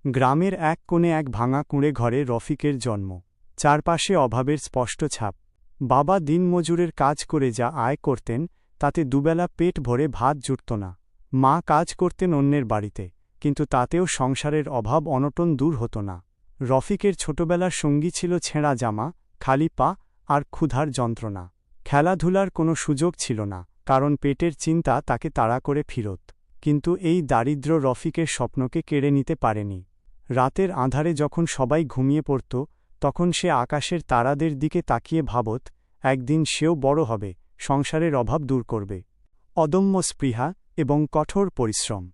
গ্রামের এক কোণে এক ভাঙা কুঁড়ে ঘরে রফিকের জন্ম। চারপাশে অভাবের স্পষ্ট ছাপ। বাবা দিনমজুরের কাজ করে যা আয় করতেন তাতে দুবেলা পেট ভরে ভাত জুটত না। মা কাজ করতেন অন্যের বাড়িতে, কিন্তু তাতেও সংসারের অভাব অনটন দূর হতো না। রফিকের ছোটবেলার সঙ্গী ছিল ছেঁড়া জামা, খালি পা আর ক্ষুধার যন্ত্রণা। খেলাধুলার কোনো সুযোগ ছিল না, কারণ পেটের চিন্তা তাকে তাড়া করে ফিরত। কিন্তু এই দারিদ্র্য রফিকের স্বপ্নকে কেড়ে নিতে পারেনি। রাতের আঁধারে যখন সবাই ঘুমিয়ে পড়ত, তখন সে আকাশের তারাদের দিকে তাকিয়ে ভাবত, একদিন সেও বড় হবে, সংসারের অভাব দূর করবে। অদম্য স্পৃহা এবং কঠোর পরিশ্রম।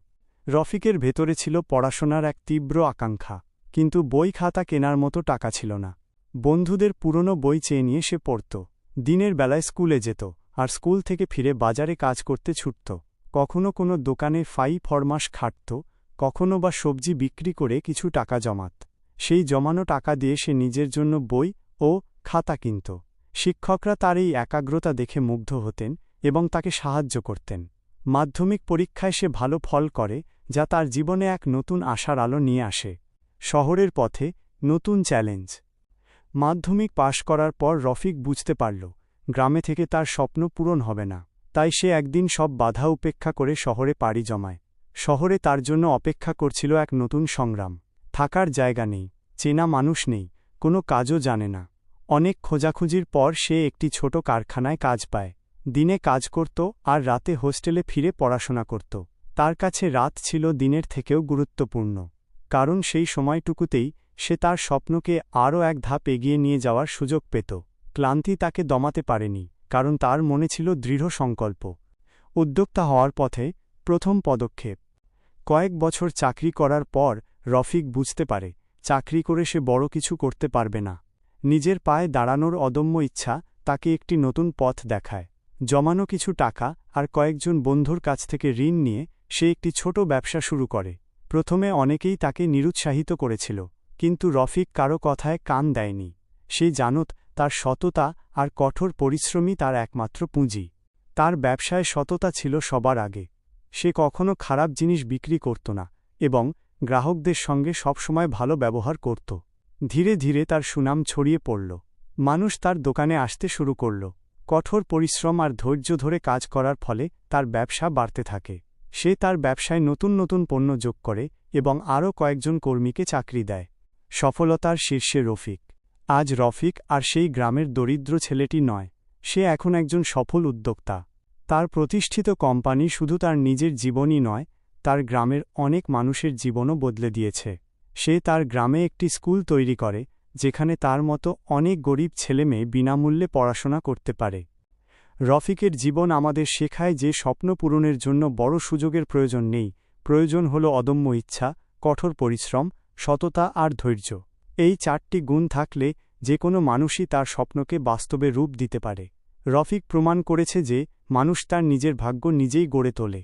রফিকের ভেতরে ছিল পড়াশোনার এক তীব্র আকাঙ্ক্ষা, কিন্তু বই খাতা কেনার মতো টাকা ছিল না। বন্ধুদের পুরনো বই চেয়ে নিয়ে সে পড়ত। দিনের বেলায় স্কুলে যেত, আর স্কুল থেকে ফিরে বাজারে কাজ করতে ছুটত। কখনো কোনো দোকানে ফরমাস খাটত, কখনো বা সবজি বিক্রি করে কিছু টাকা জমাত। সেই জমানো টাকা দিয়ে সে নিজের জন্য বই ও খাতা কিনত। শিক্ষকরা তার এই একাগ্রতা দেখে মুগ্ধ হতেন এবং তাকে সাহায্য করতেন। মাধ্যমিক পরীক্ষায় সে ভালো ফল করে, যা তার জীবনে এক নতুন আশার আলো নিয়ে আসে। শহরের পথে নতুন চ্যালেঞ্জ। মাধ্যমিক পাশ করার পর রফিক বুঝতে পারল, গ্রামে থেকে তার স্বপ্ন পূরণ হবে না। তাই সে একদিন সব বাধা উপেক্ষা করে শহরে পাড়ি জমায়। শহরে তার জন্য অপেক্ষা করছিল এক নতুন সংগ্রাম। থাকার জায়গা নেই, চেনা মানুষ নেই, কোনো কাজও জানে না। অনেক খোঁজাখুঁজির পর সে একটি ছোট কারখানায় কাজ পায়। দিনে কাজ করত আর রাতে হোস্টেলে ফিরে পড়াশোনা করত। তার কাছে রাত ছিল দিনের থেকেও গুরুত্বপূর্ণ, কারণ সেই সময়টুকুতেই সে তার স্বপ্নকে আরও এক ধাপ এগিয়ে নিয়ে যাওয়ার সুযোগ পেত। ক্লান্তি তাকে দমাতে পারেনি, কারণ তার মনে ছিল দৃঢ় সংকল্প। উদ্যোক্তা হওয়ার পথে প্রথম পদক্ষেপ। কয়েক বছর চাকরি করার পর রফিক বুঝতে পারে, চাকরি করে সে বড় কিছু করতে পারবে না। নিজের পায়ে দাঁড়ানোর অদম্য ইচ্ছা তাকে একটি নতুন পথ দেখায়। জমানো কিছু টাকা আর কয়েকজন বন্ধুর কাছ থেকে ঋণ নিয়ে সে একটি ছোট ব্যবসা শুরু করে। প্রথমে অনেকেই তাকে নিরুৎসাহিত করেছিল, কিন্তু রফিক কারো কথায় কান দেয়নি। সে জানত তার সততা আর কঠোর পরিশ্রমই তার একমাত্র পুঁজি। তার ব্যবসায় সততা ছিল সবার আগে। সে কখনো খারাপ জিনিস বিক্রি করত না এবং গ্রাহকদের সঙ্গে সবসময় ভালো ব্যবহার করত। ধীরে ধীরে তার সুনাম ছড়িয়ে পড়ল। মানুষ তার দোকানে আসতে শুরু করল। কঠোর পরিশ্রম আর ধৈর্য ধরে কাজ করার ফলে তার ব্যবসা বাড়তে থাকে। সে তার ব্যবসায় নতুন নতুন পণ্য যোগ করে এবং আরও কয়েকজন কর্মীকে চাকরি দেয়। সফলতার শীর্ষে রফিক। আজ রফিক আর সেই গ্রামের দরিদ্র ছেলেটি নয়, সে এখন একজন সফল উদ্যোক্তা। তার প্রতিষ্ঠিত কোম্পানি শুধু তার নিজের জীবনই নয়, তার গ্রামের অনেক মানুষের জীবনও বদলে দিয়েছে। সে তার গ্রামে একটি স্কুল তৈরি করে, যেখানে তার মতো অনেক গরিব ছেলেমেয়ে বিনামূল্যে পড়াশোনা করতে পারে। রফিকের জীবন আমাদের শেখায় যে স্বপ্ন পূরণের জন্য বড় সুযোগের প্রয়োজন নেই, প্রয়োজন হল অদম্য ইচ্ছা, কঠোর পরিশ্রম, সততা আর ধৈর্য। এই চারটি গুণ থাকলে যে কোনো মানুষই তার স্বপ্নকে বাস্তবে রূপ দিতে পারে। রফিক প্রমাণ করেছে যে মানুষ তার নিজের ভাগ্য নিজেই গড়ে তোলে।